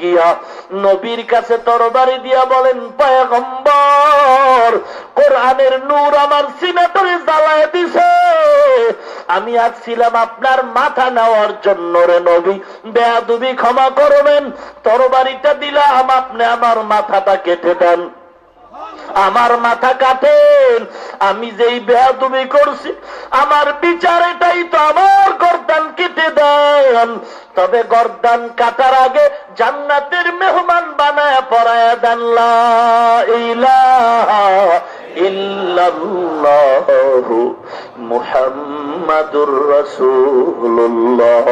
গিয়া নবীর কাছে তরবারি দিয়া বলেন, পয়গম্বর, কোরআনের নূর আমার সিনাটারে জ্বালায় দিছে। আমি আসছিলাম আপনার মাথা নেওয়ার জন্য রে নবী, বেয়াদবি ক্ষমা করবেন। তরবারিটা দিলাম, আপনি আমার মাথাটা কেটে দেন। আমার মাথা কাটেন। আমি যেই বেয়াদবি করছি, আমার বিচার এটাই তো, আমার গর্দান কেটে দেন। তবে গর্দান কাটার আগে জান্নাতের মেহমান বানায় পরায় দেন, লা ইলাহা ইল্লাল্লাহু মুহাম্মাদুর রাসূলুল্লাহ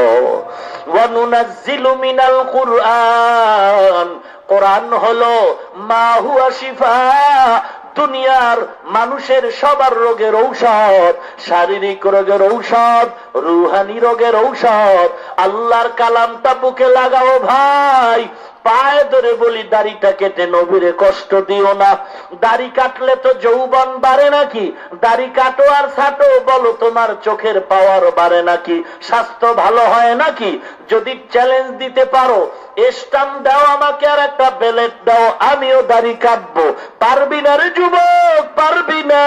ওয়া নুনাজ্জিলু মিনাল কুরআন। কোরআন হলো মা হুয়া শিফা, দুনিয়ার মানুষের সবার রোগের ঔষধ, শারীরিক রোগের ঔষধ, রুহানি রোগের ঔষধ। আল্লাহর কালামটা বুকে লাগাও ভাই। পায়ে ধরে বলি, দাড়িটা কেটে নবীরে কষ্ট দিও না। দাড়ি কাটলে তো যৌবন বাড়ে নাকি? দাড়ি কাটো আর ছাটো, বলো তোমার চোখের পাওয়ার বাড়ে নাকি? স্বাস্থ্য ভালো হয় নাকি? যদি চ্যালেঞ্জ দিতে পারো, স্টাম্প দাও আমাকে, আর একটা ব্যালেট দাও, আমিও দাড়ি কাটবো। পারবি না রে যুবক, পারবি না।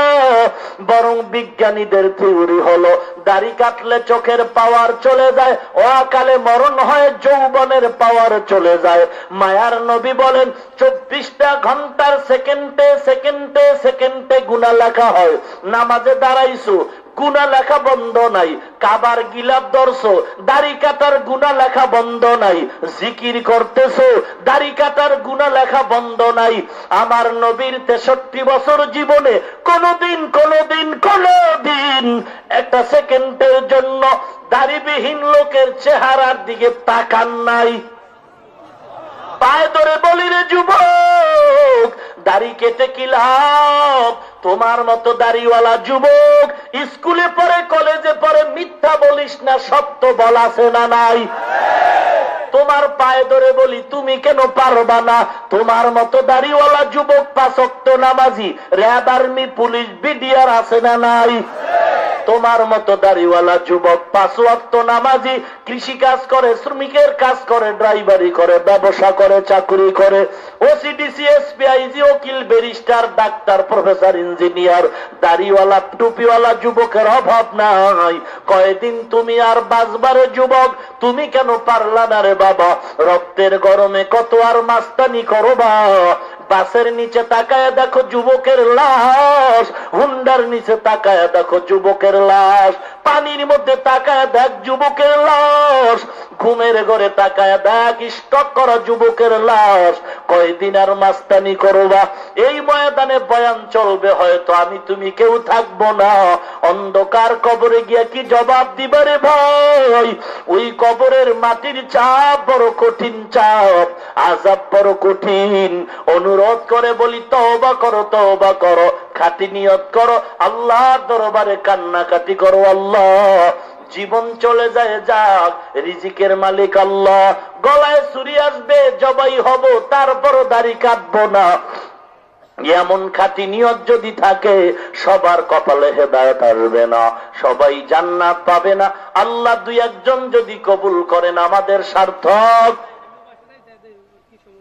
বরং বিজ্ঞানীদের থিওরি হলো, দাড়ি কাটলে চোখের পাওয়ার চলে যায়, অকালে মরণ হয়, যৌবনের পাওয়ার চলে যায়। মায়ার নবী বলেন, 24টা ঘন্টার সেকেন্ডে সেকেন্ডে সেকেন্ডে গুনাহ লেখা হয়। নামাজে দাঁড়াইছো, গুনাহ লেখা বন্ধ নাই। কাবার গিলাপ ধরছো, দাড়ি কাটার গুনাহ লেখা বন্ধ নাই। জিকির করতেছো, দাড়ি কাটার গুনাহ লেখা বন্ধ নাই। আমার নবীর 63 বছর জীবনে কোনদিন একটা সেকেন্ডের জন্য দাড়িবিহীন লোকের চেহারার দিকে তাকান নাই। পায়ে ধরে বলি রে যুবক, দাড়ি কেটে কি লাভ? তোমার মতো দাড়িওয়ালা যুবক স্কুলে পড়ে, কলেজে পড়ে, মিথ্যা বলিস না, সত্য বল আছে না নাই? তোমার পায়ে ধরে বলি, তুমি কেন পারবা না? তোমার মতো দাড়িওয়ালা যুবক 5 ওয়াক্ত নামাজি, র্যাব, আর্মি, পুলিশ, বিডিআর আছে না নাই? তোমার মতো দাড়িওয়ালা যুবক 5 ওয়াক্ত নামাজি, কৃষি কাজ করে, শ্রমিকের কাজ করে, ড্রাইভারি করে, ব্যবসা করে, চাকরি করে, ওসিডিসি, এসপিআইজি, উকিল, ব্যারিস্টার, ডাক্তার, প্রফেসর, ইঞ্জিনিয়ার। দাড়িওয়ালা টুপিওয়ালা যুবকের অভাব নাই। কয়দিন তুমি আর বাঁচবারে যুবক, তুমি কেন পারলা না রে বাবা? রক্তের গরমে কত আর মাস্তানি করবা। বাসের নিচে তাকায় দেখো যুবকের লাশ, হুন্ডার নিচে তাকায় দেখো যুবকের লাশ, পানির মধ্যে তাকায় দেখ যুবকের লাশ, ঘুমের ঘরে তাকায় দেখ স্টক করা যুবকের লাশ। কয়দিন আর মাস্তানি করবা? এই ময়দানে বয়ান চলবে, হয়তো আমি তুমি কেউ থাকবো না। অন্ধকার কবরে গিয়া কি জবাব দিবারে ভাই? ওই কবরের মাটির চাপ বড় কঠিন চাপ, আযাব বড় কঠিন। অনুরোধ করে বলি, তওবা করো, তওবা করো, খাঁটি নিয়ত করো, আল্লাহর দরবারে কান্নাকাটি করো। আল্লাহ, জীবন চলে যায় যাক, রিজিকের মালিক আল্লাহ। গলায় ছুরি আসবে, জবাই হব, তারপরও দাড়ি কাটবো না। এমন খাঁটি নিয়ত যদি থাকে, সবার কপালে হেদায়েত আসবে না, সবাই জান্নাত পাবে না। আল্লাহ 2-1 যদি কবুল করেন, আমাদের সার্থক।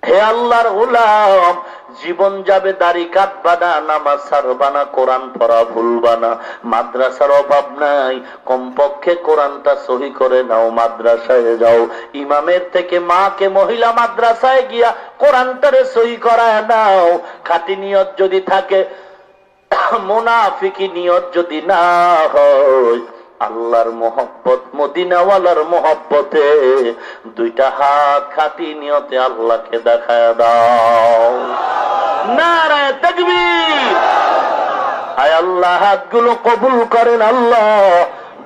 হে আল্লাহর গোলাম, জীবন যাবে, দাড়ি কাটবা না, নামাজ ছাড়বা না, কোরআন পড়া ভুলবা না। মাদ্রাসার অভাব নাই, কমপক্ষে কোরআনটা সহি করে নাও, মাদ্রাসায় যাও। ইমামের থেকে মাকে মহিলা মাদ্রাসায় গিয়া কোরআনটারে সহি করায় নাও। খাঁটি নিয়ত যদি থাকে, মুনাফিকি নিয়ত যদি না হয়, আল্লাহর মোহব্বত, মদিনাওয়ালার মোহব্বতে 2টা হাত খাঁটি নিয়তে আল্লাহকে দেখায় দাও। নারায়ে তাকবীর। আয় আল্লাহ, হাতগুলো কবুল করেন আল্লাহ।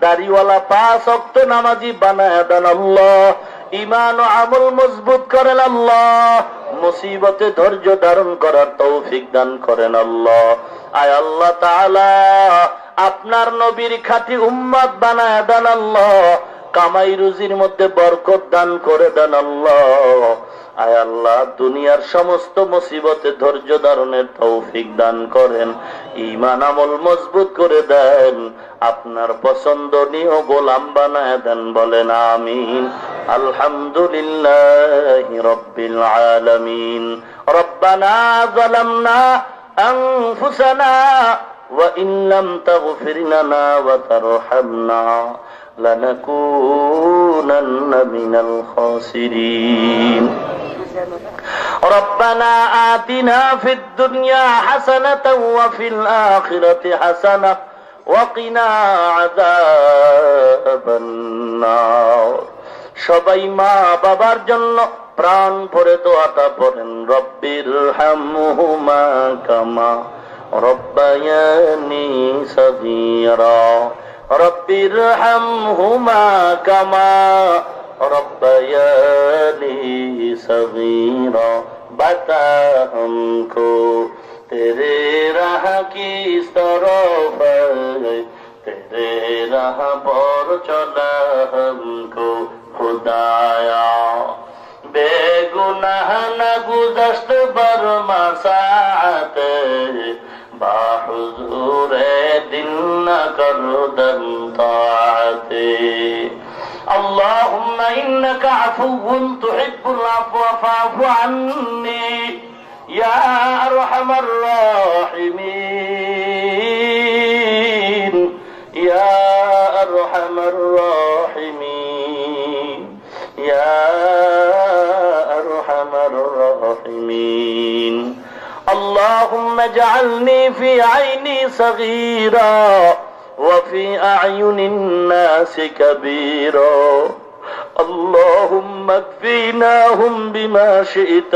দাড়িওয়ালা 5 ওয়াক্ত নামাজি বানায় দেন আল্লাহ। ঈমান ও আমল মজবুত করেন আল্লাহ। মুসিবতে ধৈর্য ধারণ করার তৌফিক দান করেন আল্লাহ। আয় আল্লাহ তাআলা, আপনার নবীর খাঁটি উম্মত বানায় দেন আল্লাহ। কামাই রুজির মধ্যে বরকত দান করে দেন আল্লাহ। আয় আল্লাহ, দুনিয়ার সমস্ত মুসিবতে ধৈর্য ধারণের তৌফিক দান করেন, ঈমান আমল মজবুত করে দেন, আপনার পছন্দনীয় গোলাম বানায় দেন, বলেন আমিন। আলহামদুলিল্লাহি রাব্বিল আলামিন। রব্বানা যালামনা আনফুসানা ওয়া ইন লাম তাগফির লানা ওয়া তারহামনা লানাকুনান্না মিনাল খাসিরিন। ربنا آتنا في الدنيا حسنة وفي الآخرة حسنة وقنا عذاب النار। সবাই মা বাবার জন্য প্রাণ ভরে দোয়াটা পড়েন, রব্বির হামহুমা কামা রব্বায়ানি সগীরা। রব্বির হামহুমা কামা रब्बयानी सगीरा। बता हमको तेरे राह की तरफ है, तेरे राह पर चला हमको खुदाया। बेगुनाह न गुज़श्त बरमा साअत, बाहुज़ूरे दिल न कर दम ताअते। اللهم إنك عفو تحب العفو فاعف عني يا أرحم الراحمين يا أرحم الراحمين يا أرحم الراحمين। اللهم اجعلني في عيني صغيرا وفي أعين الناس كبيرا، اللهم اكفيناهم بما شئت،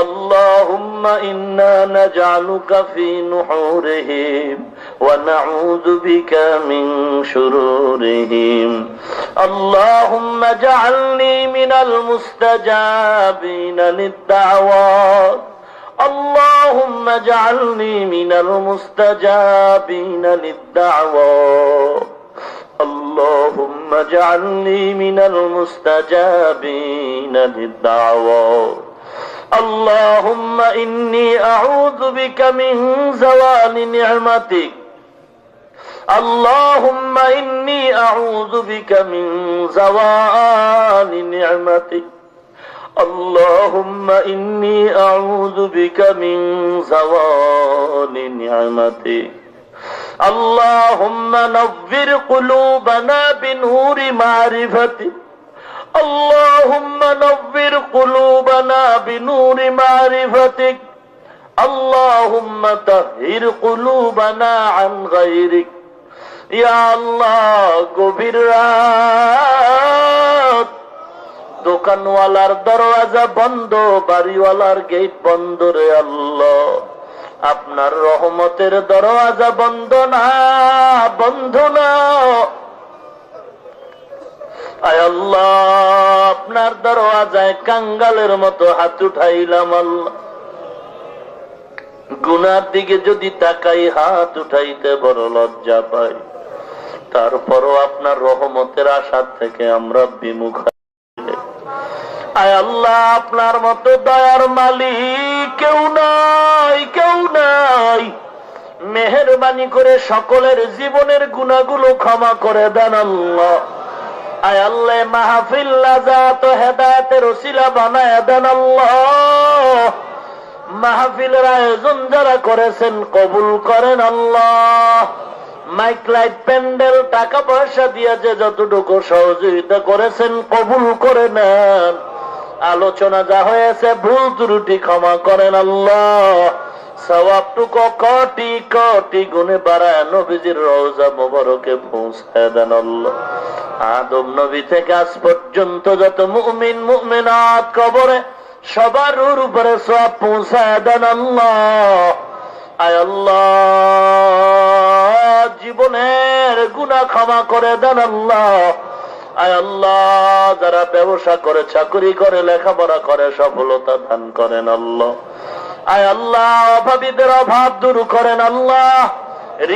اللهم إنا نجعلك في نحورهم ونعوذ بك من شرورهم، اللهم اجعلني من المستجابين للدعوات، اللهم اجعلني من المستجابين للدعوات، اللهم اجعلني من المستجابين للدعوات، اللهم إني أعوذ بك من زوال نعمتك، اللهم إني أعوذ بك من زوال نعمتك، اللهم إني أعوذ بك من زوال نعمتك، اللهم نور قلوبنا بنور معرفتك، اللهم نور قلوبنا بنور معرفتك، اللهم طهر قلوبنا عن غيرك يا الله। গভীর রাত, দোকানওয়ালার দরওয়াজা বন্ধ, বাড়িওয়ালার গেট বন্ধ রে আল্লাহ, আপনার রহমতের দরওয়াজা বন্ধ না, বন্ধ না। আয় আল্লাহ, আপনার দরওয়াজায় কাঙ্গালের মতো হাত উঠাইলাম আল্লাহ, গুনার দিকে যদি তাকাই হাত উঠাইতে বড় লজ্জা পাই, তারপরও আপনার রহমতের আশা থেকে আমরা বিমুখ। আয় আল্লাহ, আপনার মতো দয়ার মালিক কেউ নাই, কেউ নাই। মেহেরবানি করে সকলের জীবনের গুনাহগুলো ক্ষমা করে দেন আল্লাহ। আয় আল্লাহ, মাহফিল নাজাত ও হেদায়েতের ওসিলা বানায় দেন আল্লাহ। মাহফিলের আয়োজন যারা করেছেন কবুল করেন আল্লাহ। মাইক লাইট প্যান্ডেল টাকা পয়সা দিয়ে যে যতটুকু সহযোগিতা করেছেন কবুল করে নেন। আলোচনা যা হয়েছে ভুল ত্রুটি ক্ষমা করেন আল্লাহ। সওয়াবটুকু কোটি কোটি গুণে বাড়ায় নবীজির রওজা মোবারকে পৌঁছায় দেন আল্লাহ। আদম নবী থেকে আজ পর্যন্ত যত মুমিন মুমিনাত কবরে সবার উপরে সওয়াব পৌঁছায় দেন আল্লাহ। আয় আল্লাহ, জীবনের গুনাহ ক্ষমা করে দেন আল্লাহ। আয় আল্লাহ, যারা ব্যবসা করে, চাকরি করে, লেখাপড়া করে সফলতা দান করেন আল্লাহ। আয় আল্লাহ, অভাবীদের অভাব দূর করেন আল্লাহ।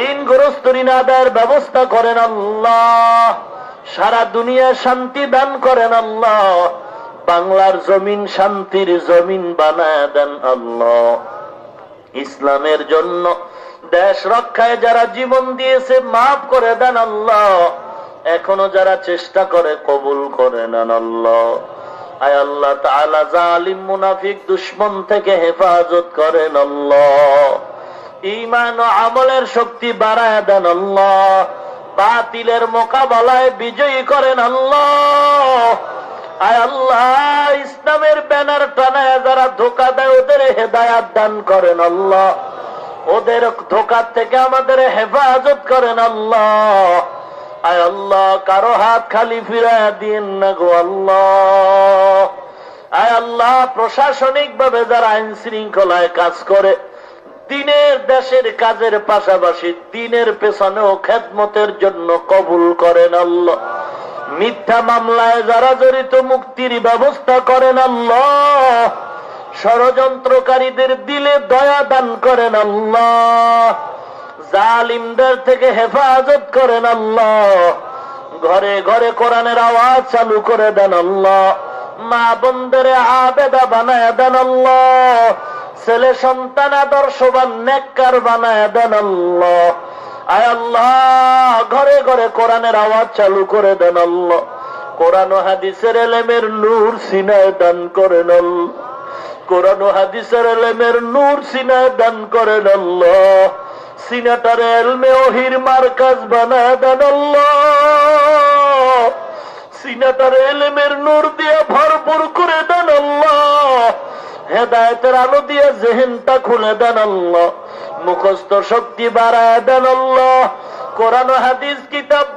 ঋণগ্রস্ত ঋণ আদায়ের ব্যবস্থা করেন আল্লাহ। সারা দুনিয়া শান্তি দান করেন আল্লাহ। বাংলার জমিন শান্তির জমিন বানায় দেন আল্লাহ। ইসলামের জন্য দেশ রক্ষায় যারা জীবন দিয়েছে মাফ করে দেন আল্লাহ। এখনো যারা চেষ্টা করে কবুল করে নেন আল্লাহ। আয় আল্লাহ তাআলা জালিম মুনাফিক দুশমন থেকে হেফাজত করেন আল্লাহ। ঈমান ও আমলের শক্তি বাড়ায় দেন আল্লাহ। বাতিলের মোকাবেলায় বিজয়ী করেন আল্লাহ। আয় আল্লাহ ইসলামের ব্যানার টানায় যারা ধোঁকা দেয় ওদের হেদায়াত দান করেন আল্লাহ। ওদের ধোঁকার থেকে আমাদের হেফাজত করেন আল্লাহ। আয় আল্লাহ কারো হাত খালি ফিরায় দিন না গো আল্লাহ। আয় আল্লাহ প্রশাসনিক ভাবে যারা আইন শৃঙ্খলায় কাজ করে দিনের দেশের কাজের পাশাপাশি দিনের পেছনেও খেদমতের জন্য কবুল করেন আল্লাহ। মিথ্যা মামলায় যারা জড়িত মুক্তির ব্যবস্থা করেন আল্লাহ। ষড়যন্ত্রকারীদের দিলে দয়া দান করেন আল্লাহ। জালিমদের থেকে হেফাজত করেন আল্লাহ। ঘরে ঘরে কোরআনের আওয়াজ চালু করে দেন আল্লাহ। মা বোনদের আবেদা বানায় দেন আল্লাহ। ছেলে সন্তান আদর্শবান নেককার বানায় দেন আল্লাহ। আয় আল্লাহ ঘরে ঘরে কোরআনের আওয়াজ চালু করে দেন আল্লাহ। কোরআন ও হাদিসের ইলমের নূর সিনায় দান করেন আল্লাহ। কোরআন ও হাদিসের ইলমের নূর সিনায় দান করেন আল্লাহ। সিনাটার ইলমে ওহির মারকাজ বানায় দেন আল্লাহ। সিনাটার ইলমের নূর দিয়ে ভরপুর করে দেন আল্লাহ। হেদায়েতের আলো দিয়ে জেহেনটা খুলে দেন আল্লাহ। মুখস্থ শক্তি বাড়ায় দেন আল্লাহ। কোরআন ও হাদিস কিতাব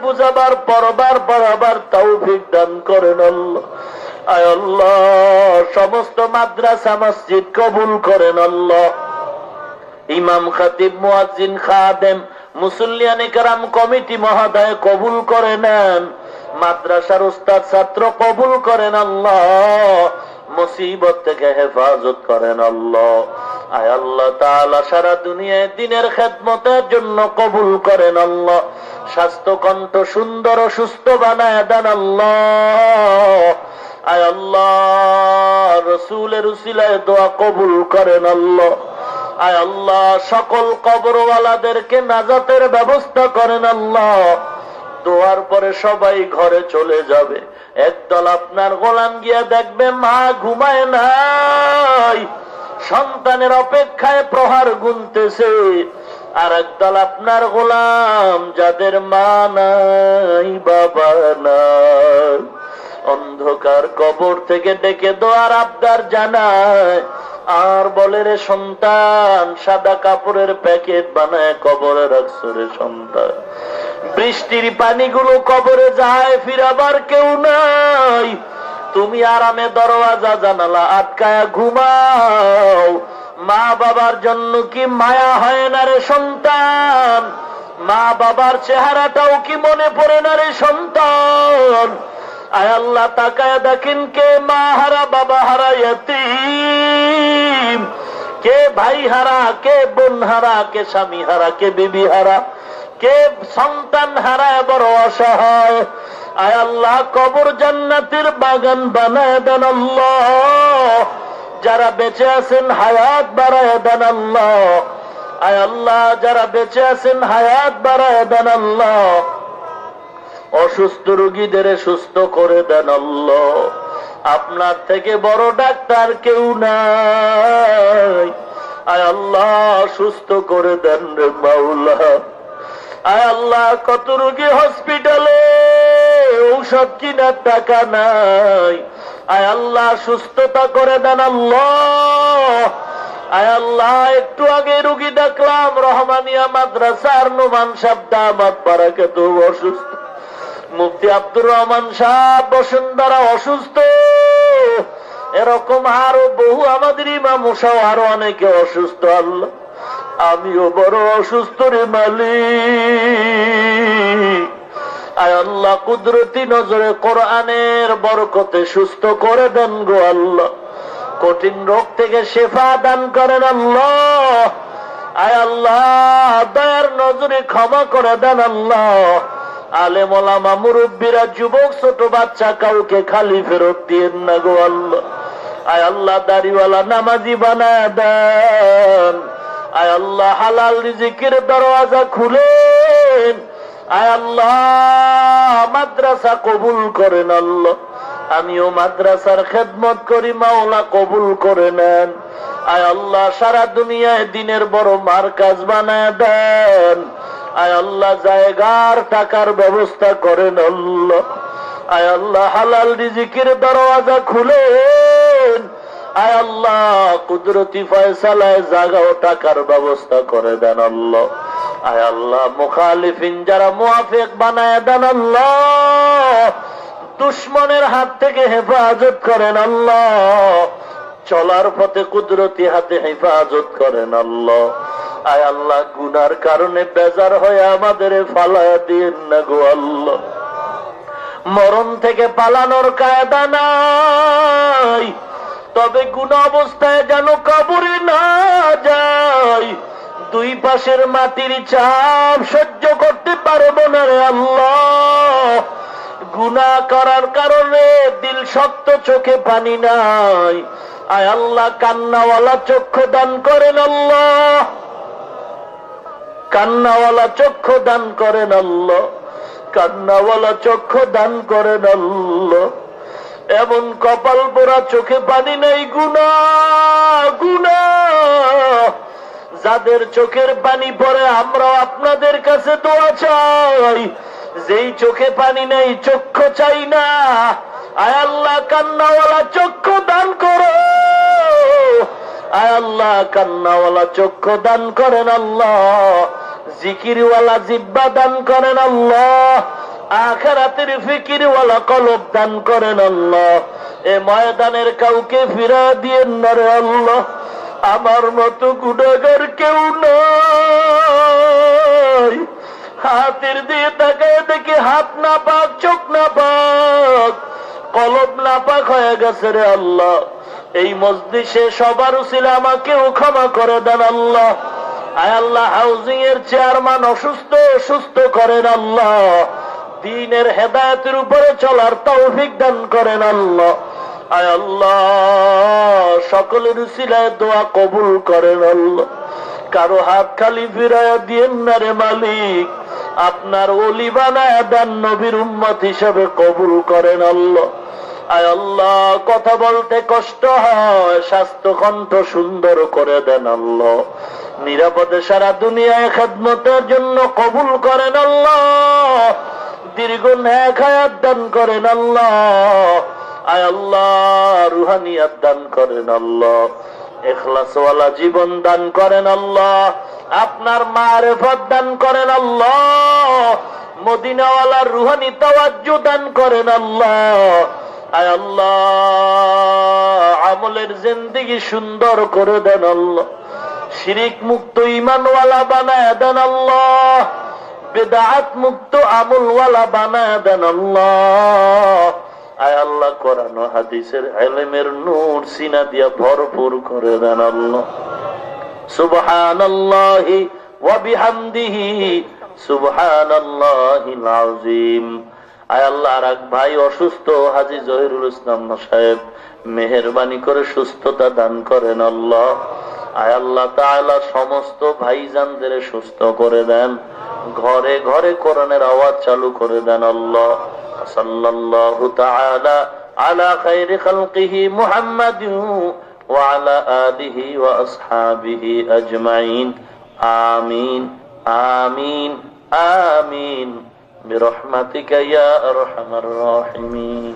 বুঝাবার পড়বার পড়াবার তৌফিক দান করেন আল্লাহ। আয় আল্লাহ সমস্ত মাদ্রাসা মসজিদ কবুল করেন আল্লাহ। ইমাম খতিব মুয়াজ্জিন খাদেম মুসল্লিয়ানে কেরাম কমিটি মহোদয় কবুল করে নেন। মাদ্রাসার উস্তাদ ছাত্র কবুল করেন আল্লাহ। মুসিবত থেকে হেফাজত করেন আল্লাহ। আয় আল্লাহ তাআলা সারা দুনিয়ায় দ্বীনের খেদমতের জন্য কবুল করেন আল্লাহ। স্বাস্থ্য কণ্ঠ সুন্দর ও সুস্থ বানায় দেন আল্লাহ। আয় আল্লাহ রাসূলের উসিলায় দোয়া কবুল করেন আল্লাহ। আয় আল্লাহ সকল কবরওয়ালাদেরকে নাজাতের ব্যবস্থা করেন আল্লাহ। দোয়ার পরে সবাই ঘরে চলে যাবে। একদল আপনার গোলাম গিয়া দেখবে মা ঘুমায় নাই, সন্তানের অপেক্ষায় প্রহার গুনতেছে। আর একদল আপনার গোলাম যাদের মা নাই বাবা নাই, অন্ধকার কবর থেকে ডেকে দোয়ার আবদার জানায় আর বলে রে সন্তান সাদা কাপড়ের প্যাকেট বানায় কবরে রাখছো রে সন্তান। বৃষ্টির পানিগুলো কবরে যায়, ফিরাবার কেউ নাই। তুমি আরামে দরওয়াজা জানালা আটকায়া ঘুমাও। মা বাবার জন্য কি মায়া হয় না রে সন্তান? মা বাবার চেহারাটাও কি মনে পড়ে না রে সন্তান? আয় আল্লাহ তাকায় দেখেন কে মা হারা বাবা হারা ইয়তীম, কে ভাই হারা, কে বোন হারা, কে স্বামী হারা, কে বিবি হারা, কে সন্তান হারায় বড় অসহায়। আয় আল্লাহ কবর জান্নাতের বাগান বানায় দেন আল্লাহ। যারা বেঁচে আছেন হায়াত বাড়ায় দেন আল্লাহ। আয় আল্লাহ যারা বেঁচে আছেন হায়াত বাড়ায় দেন আল্লাহ। অসুস্থ রোগীদের সুস্থ করে দেন আল্লাহ। আপনার থেকে বড় ডাক্তার কেউ নাই। আয় আল্লাহ সুস্থ করে দেন রে মাওলা। আয় আল্লাহ কত রোগী হসপিটালে ঔষধ কিনার টাকা নাই। আয় আল্লাহ সুস্থতা করে দেন আল্লাহ। আয় আল্লাহ একটু আগে রোগী ডাকলাম রহমানিয়া মাদ্রাসার নোমান সাহেব দামাত বারাকাতু অসুস্থ। মুফতি আব্দুর রহমান সাহেব বসুন্ধরা অসুস্থ। এরকম আরো বহু আমাদের ইমাম সহ আরো অনেকে অসুস্থ। আল্লাহ আমিও বড় অসুস্থ রে মালিক। আয় আল্লাহ কুদরতি নজরে কোরআনের বরকতে সুস্থ করে দেন গো আল্লাহ। কঠিন রোগ থেকে শেফা দান করেন আল্লাহ। আয় আল্লাহ দয়ার নজরে ক্ষমা করে দেন আল্লাহ। আলেম ওলামা মুরব্বীরা যুবক ছোট বাচ্চা কাউকে খালি ফেরত দিয়েন না গো আল্লাহ। আয় আল্লাহ দাড়িওয়ালা নামাজি বানায় দেন। আয় আল্লাহ হালাল রিজিকের দরওয়াজা খুলেন। আয় আল্লাহ মাদ্রাসা কবুল করেন আল্লাহ। আমিও মাদ্রাসার খেদমত করি, মাওলা কবুল করে নেন। আয় আল্লাহ সারা দুনিয়ায় দিনের বড় মারকাজ বানায় দেন। আয় আল্লাহ জায়গার টাকার ব্যবস্থা করেন আল্লাহ। আয় আল্লাহ হালাল রিজিকের দরওয়াজা খুলেন। আয় আল্লাহ কুদরতি ফয়সালায় জায়গা ও টাকার ব্যবস্থা করে দেন আল্লাহ। আয় আল্লাহ মুখালিফিন যারা মুআফিক বানায় দেন আল্লাহ। দুশমনের হাত থেকে হেফাজত করেন আল্লাহ। চলার পথে কুদরতি হাতে হেফাজত করেন আল্লাহ। আয় আল্লাহ গুনার কারণে বেজার হয়ে আমাদের ফালায়া দিয়েন না গো আল্লাহ। মরণ থেকে পালানোর কায়দা নাই, তবে গুনাহ অবস্থায় যেন কবরে না যায়। দুই পাশের মাটির চাপ সহ্য করতে পারবো না রে আল্লাহ। গুনাহ করার কারণে দিল শক্ত, চোখে পানি নাই। আয় আল্লাহ কান্নাওয়ালা চক্ষু দান করেন আল্লাহ। কান্নাওয়ালা চক্ষু দান করেন আল্লাহ। কান্নাওয়ালা চক্ষু দান করেন আল্লাহ। এমন কপাল পোড়া চোখে পানি নেই গুনাহ গুনাহ যাদের চোখের পানি পড়ে আমরাও আপনাদের কাছে দোয়া চাই। যেই চোখে পানি নেই চক্ষু চাই না। আয় আল্লাহ কান্নাওয়ালা চক্ষু দান করো। আয় আল্লাহ কান্নাওয়ালা চক্ষু দান করেন আল্লাহ। জিকিরওয়ালা জিহ্বা দান করেন আল্লাহ। আখিরাতের ফিকিরওয়ালা কলব দান করেন আল্লাহ। এ ময়দানের কাউকে ফিরা দিয়েন না রে আল্লাহ। আমার মতো গুনাহগার কেউ নাই। হাতের দিয়ে তাকায় দেখি হাত না পাক, চোখ না পাক, কলব না পাক হয়ে গেছে রে আল্লাহ। এই মজলিসে সবার উসিলা আমাকেও ক্ষমা করে দেন আল্লাহ। আয় আল্লাহ হাউজিং এর চেয়ারম্যান অসুস্থ, সুস্থ করেন আল্লাহ। দ্বীনের হেদায়েতের উপরে চলার তৌফিক দান করেন আল্লাহ। আয় আল্লাহ সকলের উসিলায় দোয়া কবুল করেন আল্লাহ। কারো হাত খালি ফিরাইয়া দিয়েন না রে মালিক। আপনার ওলি বানায় দেন, নবীর উম্মত হিসাবে কবুল করেন আল্লাহ। আয় আল্লাহ কথা বলতে কষ্ট হয়, স্বাস্থ্য কণ্ঠ সুন্দর করে দেন আল্লাহ। নিরাপদে সারা দুনিয়ায় খেদমতের জন্য কবুল করেন আল্লাহ। দীর্ঘ নেক হায়াত দান করেন আল্লাহ। আয় আল্লাহ রুহানিয়াত দান করেন আল্লাহ। ইখলাসওয়ালা জীবন দান করেন আল্লাহ। আপনার মারিফত দান করেন আল্লাহ। মদিনাওয়ালার রুহানি তাওয়াজ্জু দান করেন আল্লাহ। আয় আল্লাহ আমলের জিন্দেগি সুন্দর করে দেন আল্লাহ। শিরিক মুক্ত ঈমানওয়ালা বানায় দেন আল্লাহ। বিদআত মুক্ত আমলওয়ালা বানায় দেন আল্লাহ। আয় আল্লাহ কোরআন ও হাদিসের ইলমের নূর সিনা দিয়া ভরপুর করে দেন আল্লাহ। সুবহানাল্লাহি ওয়া বিহামদিহি সুবহানাল্লাহিল আযীম। আয় আল্লাহ আর এক ভাই অসুস্থ, হাজী জহিরুল ইসলাম সাহেব, মেহেরবানি করে সুস্থতা দান করেন আল্লাহ। আয় আল্লাহ তাআলা সমস্ত ভাইজানদের সুস্থ করে দেন। ঘরে ঘরে কোরআনের আওয়াজ চালু করে দেন আল্লাহ। সাল্লাল্লাহু তাআলা আলা খায়রি খালকিহি মুহাম্মাদিন ওয়া আলা আলিহি ওয়া আসহাবিহি আজমাইন। আমিন আমিন আমিন বিরহমাতিকা ইয়া আরহামার রাহিমিন।